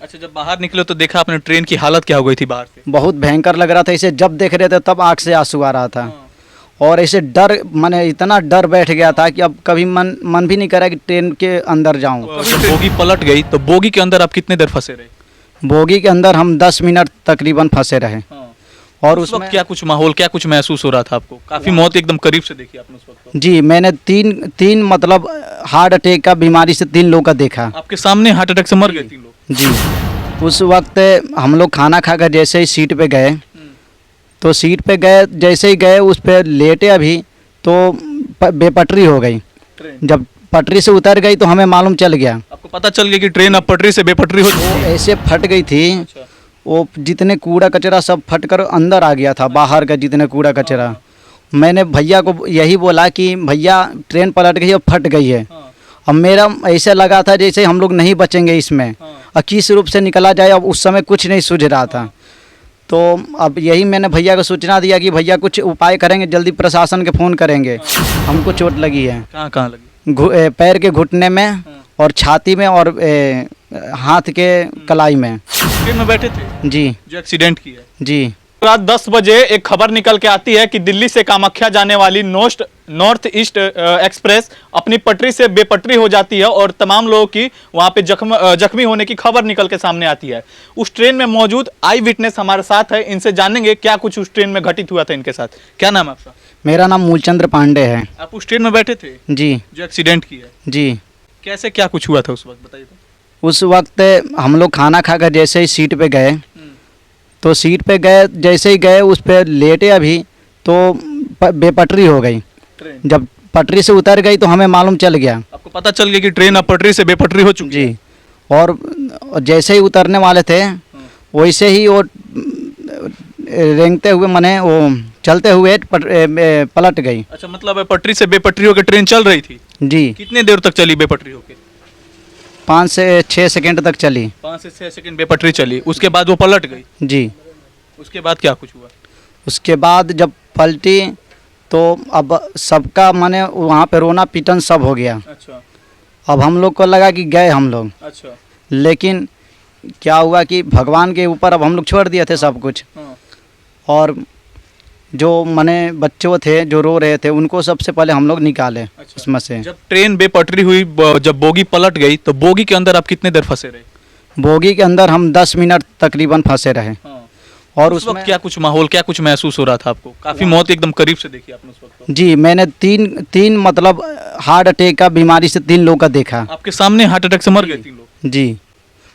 अच्छा, जब बाहर निकले तो देखा आपने ट्रेन की हालत क्या हो गई थी बाहर से? बहुत भयंकर लग रहा था। इसे जब देख रहे थे तब आँख से आंसू आ रहा था। और ऐसे डर, माने इतना डर बैठ गया था कि अब कभी मन भी नहीं करा कि ट्रेन के अंदर जाऊं। जब बोगी पलट गई तो बोगी के अंदर आप कितने देर फंसे रहे? बोगी के अंदर हम 10 मिनट तकरीबन फंसे रहे। और उस वक्त उसमें क्या कुछ माहौल, क्या कुछ महसूस हो रहा था आपको? काफी मौत एकदम करीब से देखी आपने उस वक्त तो। जी, मैंने तीन मतलब हार्ट अटैक का बीमारी से 3 लोग का देखा। आपके सामने हार्ट अटैक से मर गए 3 लोग? जी, उस वक्त हम लोग खाना खाकर जैसे ही सीट पे गए, तो सीट पे गए, जैसे ही गए उस पे लेटे अभी तो बेपटरी हो गई। ट्रेन जब पटरी से उतर गई तो हमें मालूम चल गया। आपको पता चल गया कि ट्रेन अब पटरी से बेपटरी हो वो चुकी है? ऐसे फट गई थी, अच्छा। वो जितने कूड़ा कचरा सब फट कर अंदर आ गया था, बाहर का जितने कूड़ा कचरा। मैंने भैया को यही बोला कि भैया ट्रेन पलट गई और फट गई है। हाँ, अब मेरा ऐसे लगा था जैसे हम लोग नहीं बचेंगे इसमें, हाँ, और किस रूप से निकला जाए। अब उस समय कुछ नहीं सूझ रहा था। तो अब यही मैंने भैया को सूचना दिया कि भैया कुछ उपाय करेंगे, जल्दी प्रशासन के फ़ोन करेंगे, हमको चोट लगी है। कहाँ कहाँ लगी? पैर के घुटने में और छाती में और हाथ के कलाई में। ट्रेन में बैठे थे जी जो एक्सीडेंट किया है? जी। रात 10 बजे एक खबर निकल के आती है कि दिल्ली से कामाख्या जाने वाली नॉर्थ ईस्ट एक्सप्रेस अपनी पटरी से बेपटरी हो जाती है और तमाम लोगों की वहां पे जख्मी होने की खबर निकल के सामने आती है। उस ट्रेन में मौजूद आई विटनेस हमारे साथ है, इनसे जानेंगे क्या कुछ उस ट्रेन में घटित हुआ था इनके साथ। क्या नाम है आपका? मेरा नाम मूलचंद्र पांडे है। आप उस ट्रेन में बैठे थे जी जो एक्सीडेंट किया है? जी। कैसे क्या कुछ हुआ था उस वक्त, बताइए तो। उस वक्त हम लोग खाना खाकर जैसे ही सीट पे गए, तो सीट पे गए, जैसे ही गए उस पे लेटे अभी तो बेपटरी हो गई। ट्रेन जब पटरी से उतर गई तो हमें मालूम चल गया। आपको पता चल गया कि ट्रेन अब पटरी से बेपटरी हो चुकी है? जी। और जैसे ही उतरने वाले थे वैसे ही वो रेंगते हुए, माने वो चलते हुए पलट गई। अच्छा, मतलब पटरी से बेपटरी होकर ट्रेन चल रही थी? जी, कितने देर तक चली बेपटरी होकर? 5 से 6 सेकंड तक चली। 5 से 6 सेकंड बेपटरी चली, उसके बाद वो पलट गई? जी। उसके बाद क्या कुछ हुआ? उसके बाद जब पलटी तो अब सबका माने वहाँ पे रोना पीटन सब हो गया। अच्छा अब हम लोग को लगा कि गए हम लोग, अच्छा। लेकिन क्या हुआ कि भगवान के ऊपर अब हम लोग छोड़ दिए थे सब कुछ। हाँ, और जो माने बच्चों थे जो रो रहे थे उनको सबसे पहले हम लोग निकाले अच्छा। उसमें से। जब ट्रेन बेपटरी हुई, जब बोगी पलट गई तो बोगी के अंदर आप कितने देर फंसे रहे? बोगी के अंदर हम 10 मिनट तकरीबन फंसे रहे। हाँ। और उस वक्त उसमें क्या कुछ माहौल, क्या कुछ महसूस हो रहा था आपको? काफी मौत एकदम करीब से देखी आपने उस वक्त तो। जी, मैंने तीन मतलब हार्ट अटैक का बीमारी से 3 लोग का देखा। आपके सामने हार्ट अटैक से मर गए 3 लोग? जी,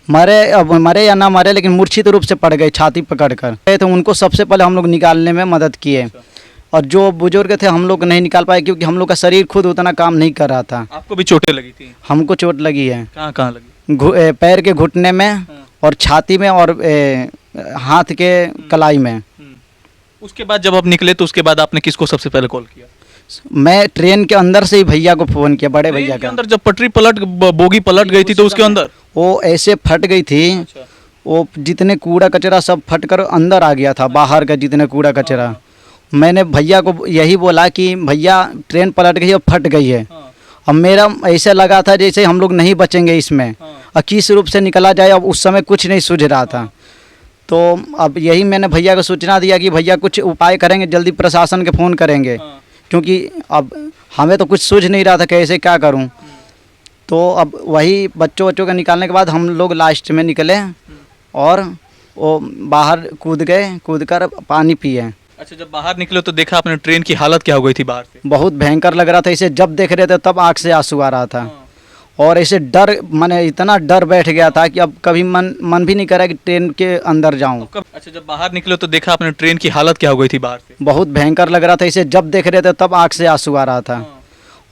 मरे, अब मरे या ना मरे लेकिन मूर्छित रूप से पड़ गए छाती पकड़ कर। तो उनको सबसे पहले हम लोग निकालने में मदद किए। और जो बुजुर्ग थे हम लोग नहीं निकाल पाए क्योंकि हम लोग का शरीर खुद उतना काम नहीं कर रहा था। आपको भी चोटें लगी थी? हमको चोट लगी है। कहाँ कहाँ लगी? पैर के घुटने में और छाती में और हाथ के कलाई में। उसके बाद जब आप निकले तो उसके बाद आपने किसको सबसे पहले कॉल किया? मैं ट्रेन के अंदर से ही भैया को फ़ोन किया, बड़े ट्रेन भैया के का। अंदर जब पटरी बोगी पलट गई थी तो उसके अंदर? वो ऐसे फट गई थी, वो जितने कूड़ा कचरा सब फट कर अंदर आ गया था, बाहर का जितने कूड़ा कचरा। मैंने भैया को यही बोला कि भैया ट्रेन पलट गई और फट गई है। अब मेरा ऐसे लगा था जैसे हम लोग नहीं बचेंगे इसमें, और किस रूप से निकला जाए। अब उस समय कुछ नहीं सूझ रहा था। तो अब यही मैंने भैया को सूचना दिया कि भैया कुछ उपाय करेंगे, जल्दी प्रशासन के फ़ोन करेंगे, क्योंकि अब हमें तो कुछ सूझ नहीं रहा था कैसे क्या करूं। तो अब वही बच्चों का निकालने के बाद हम लोग लास्ट में निकले और वो बाहर कूद कर पानी पिए। अच्छा, जब बाहर निकले तो देखा आपने ट्रेन की हालत क्या हो गई थी बाहर से? बहुत भयंकर लग रहा था। इसे जब देख रहे थे तब आँख से आंसू आ रहा था। और ऐसे डर, माने इतना डर बैठ गया था कि अब कभी मन भी नहीं करा कि ट्रेन के अंदर जाऊं। अच्छा, जब बाहर निकले तो देखा आपने ट्रेन की हालत क्या हो गई थी बाहर से? बहुत भयंकर लग रहा था। इसे जब देख रहे थे तब आँख से आंसू आ रहा था।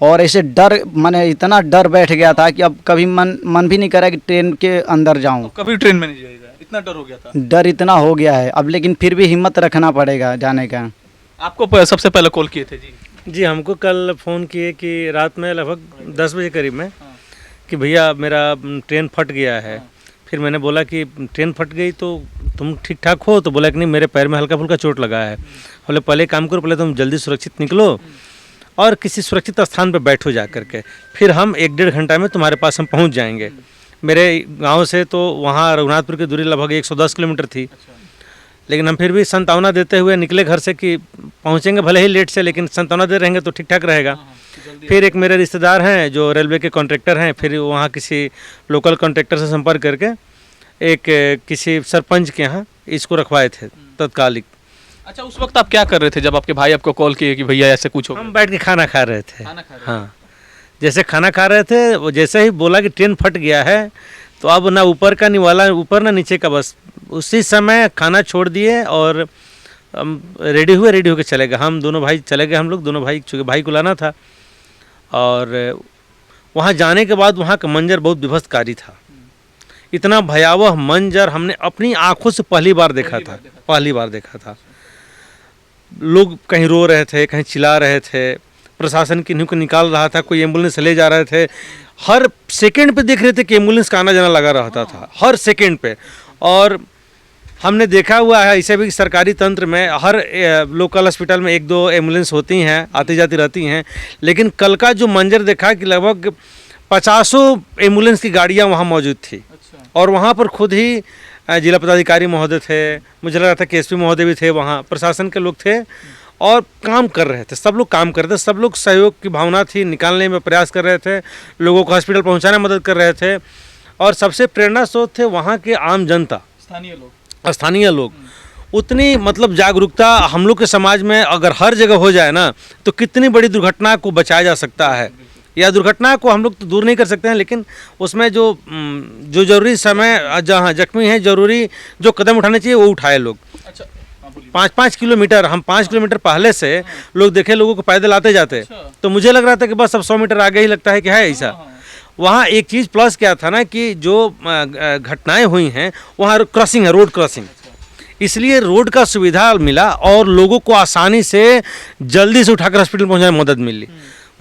और ऐसे डर, माने इतना डर बैठ गया था कि अब कभी मन भी नहीं करा कि ट्रेन के अंदर जाऊं। कभी ट्रेन में नहीं जाएगा, इतना डर हो गया था? डर इतना हो गया है अब, लेकिन फिर भी हिम्मत रखना पड़ेगा जाने का। आपको सबसे पहले कॉल किए थे? जी जी, हमको कल फ़ोन किए कि रात में लगभग 10 बजे करीब में कि भैया मेरा ट्रेन फट गया है। फिर मैंने बोला कि ट्रेन फट गई तो तुम ठीक ठाक हो? तो बोला कि नहीं, मेरे पैर में हल्का फुल्का चोट लगा है। बोले पहले काम करो, पहले तुम जल्दी सुरक्षित निकलो और किसी सुरक्षित स्थान पर बैठो जा करके, फिर हम 1-1.5 घंटा में तुम्हारे पास हम पहुंच जाएंगे। मेरे गांव से तो वहाँ रघुनाथपुर की दूरी लगभग 110 किलोमीटर थी। लेकिन हम फिर भी संतावना देते हुए निकले घर से कि पहुँचेंगे भले ही लेट से, लेकिन संतावना दे रहेंगे तो ठीक ठाक रहेगा। फिर एक मेरे रिश्तेदार हैं जो रेलवे के कॉन्ट्रैक्टर हैं, फिर वहाँ किसी लोकल कॉन्ट्रैक्टर से संपर्क करके एक किसी सरपंच के यहाँ इसको रखवाए थे तत्कालिक। अच्छा, उस वक्त आप क्या कर रहे थे जब आपके भाई आपको कॉल किए कि भैया ऐसे कुछ हो हम बैठ के खाना खा रहे थे। खाना खा रहे हाँ, जैसे खाना खा रहे थे वो जैसे ही बोला कि ट्रेन फट गया है, तो अब ना ऊपर का निवाला ऊपर ना नीचे का, बस उसी समय खाना छोड़ दिए और रेडी होके चले गए। हम दोनों भाई चले गए, हम लोग दोनों भाई, चूँकि भाई को लाना था। और वहाँ जाने के बाद वहाँ का मंजर बहुत विभत्सकारी था। इतना भयावह मंजर हमने अपनी आंखों से पहली बार देखा था। लोग कहीं रो रहे थे, कहीं चिल्ला रहे थे, प्रशासन किन्हीं को निकाल रहा था, कोई एम्बुलेंस ले जा रहे थे। हर सेकंड पे देख रहे थे कि एम्बुलेंस का आना जाना लगा रहता था, हर सेकंड पे। और हमने देखा हुआ है ऐसे भी सरकारी तंत्र में हर लोकल हॉस्पिटल में 1-2 एम्बुलेंस होती हैं, आती जाती रहती हैं। लेकिन कल का जो मंजर देखा कि लगभग 50 एम्बुलेंस की गाड़ियाँ वहाँ मौजूद थी। और वहाँ पर खुद ही जिला पदाधिकारी महोदय थे, मुझे लग रहा था कि एसपी महोदय भी थे, वहाँ प्रशासन के लोग थे और काम कर रहे थे। सब लोग काम कर रहे थे, सब लोग सहयोग की भावना थी, निकालने में प्रयास कर रहे थे, लोगों को हॉस्पिटल पहुँचाने में मदद कर रहे थे। और सबसे प्रेरणा स्रोत थे वहाँ के आम जनता, स्थानीय लोग। उतनी मतलब जागरूकता हम लोग के समाज में अगर हर जगह हो जाए ना, तो कितनी बड़ी दुर्घटना को बचाया जा सकता है। या दुर्घटना को हम लोग तो दूर नहीं कर सकते हैं, लेकिन उसमें जो जरूरी समय, जहाँ जख्मी हैं, जरूरी जो कदम उठाने चाहिए वो उठाए लोग। 5-5 किलोमीटर, हम 5 किलोमीटर पहले से लोग देखे लोगों को पैदल आते जाते, तो मुझे लग रहा था कि बस अब 100 मीटर आगे ही लगता है कि है ऐसा। वहाँ एक चीज़ प्लस क्या था ना कि जो घटनाएं हुई हैं वहाँ क्रॉसिंग है, रोड क्रॉसिंग, इसलिए रोड का सुविधा मिला और लोगों को आसानी से जल्दी से उठाकर हॉस्पिटल पहुँचाने में मदद मिली।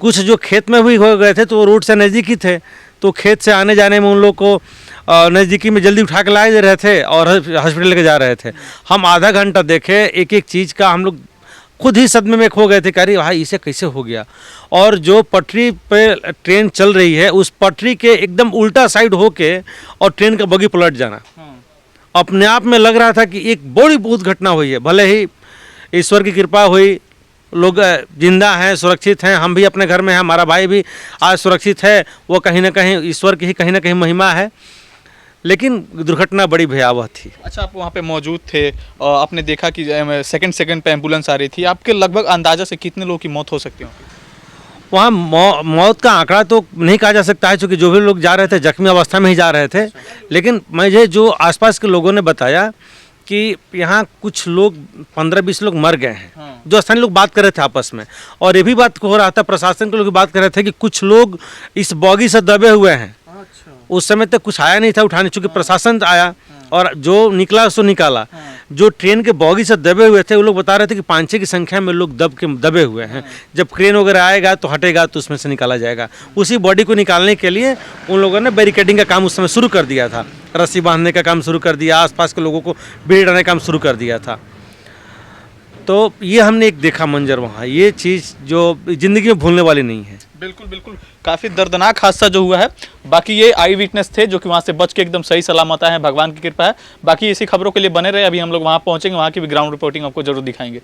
कुछ जो खेत में भी हो गए थे तो वो रोड से नज़दीकी थे, तो खेत से आने जाने में उन लोग को नज़दीकी में जल्दी उठा के लाए दे रहे थे और हॉस्पिटल लेके जा रहे थे। हम आधा घंटा देखे, एक एक चीज़ का हम लोग खुद ही सदमे में खो गए थे कि अरे भाई इसे कैसे हो गया। और जो पटरी पे ट्रेन चल रही है उस पटरी के एकदम उल्टा साइड होके और ट्रेन का बगी पलट जाना, अपने आप में लग रहा था कि एक बड़ी बहुत घटना हुई है। भले ही ईश्वर की कृपा हुई, लोग जिंदा हैं, सुरक्षित हैं, हम भी अपने घर में हैं, हमारा भाई भी आज सुरक्षित है, वो कहीं ना कहीं ईश्वर की ही कहीं ना कहीं महिमा है। लेकिन दुर्घटना बड़ी भयावह थी। अच्छा, आप वहाँ पे मौजूद थे और आपने देखा कि सेकंड पे एम्बुलेंस आ रही थी, आपके लगभग अंदाजा से कितने लोगों की मौत हो सकती है? वहाँ मौत का आंकड़ा तो नहीं कहा जा सकता है, क्योंकि जो भी लोग जा रहे थे जख्मी अवस्था में ही जा रहे थे। लेकिन मुझे जो आसपास के लोगों ने बताया कि यहाँ कुछ लोग 15-20 लोग मर गए हैं, जो स्थानीय लोग बात कर रहे थे आपस में। और ये भी बात हो रहा था, प्रशासन के लोग भी बात कर रहे थे कि कुछ लोग इस बॉगी से दबे हुए हैं। उस समय तक कुछ आया नहीं था उठाने, चूँकि प्रशासन आया और जो निकला सो निकाला। जो ट्रेन के बॉगी से दबे हुए थे वो लोग बता रहे थे कि 5-6 की संख्या में लोग दबे हुए हैं। जब क्रेन वगैरह आएगा तो हटेगा तो उसमें से निकाला जाएगा। उसी बॉडी को निकालने के लिए उन लोगों ने बैरिकेडिंग का काम उस समय शुरू कर दिया था, रस्सी बांधने का काम शुरू कर दिया, आसपास के लोगों को भीड़ डालने का काम शुरू कर दिया था। तो ये हमने एक देखा मंजर वहाँ, ये चीज़ जो ज़िंदगी में भूलने वाली नहीं है। बिल्कुल बिल्कुल, काफ़ी दर्दनाक हादसा जो हुआ है। बाकी ये आई विटनेस थे जो कि वहाँ से बच के एकदम सही सलामत आए हैं, भगवान की कृपा है। बाकी इसी खबरों के लिए बने रहे, अभी हम लोग वहाँ पहुँचेंगे, वहाँ की भी ग्राउंड रिपोर्टिंग आपको जरूर दिखाएंगे।